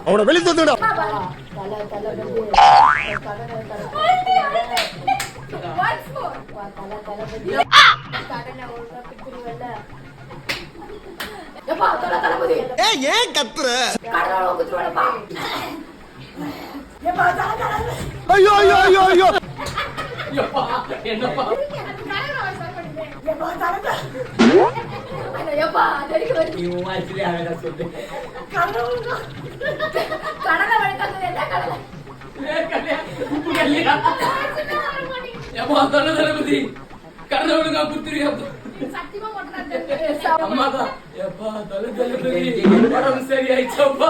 அவனை வெளியே தந்துடா. ஏன் கத்துற? ஐயோ ஐயோ ஐயோ ஐயோ என்னப்பா கடவுளுக்கா குத்துறியா? அம்மாதான் எப்பா தலை தளபதி உடம்பு சரி ஆயிடுச்சப்பா.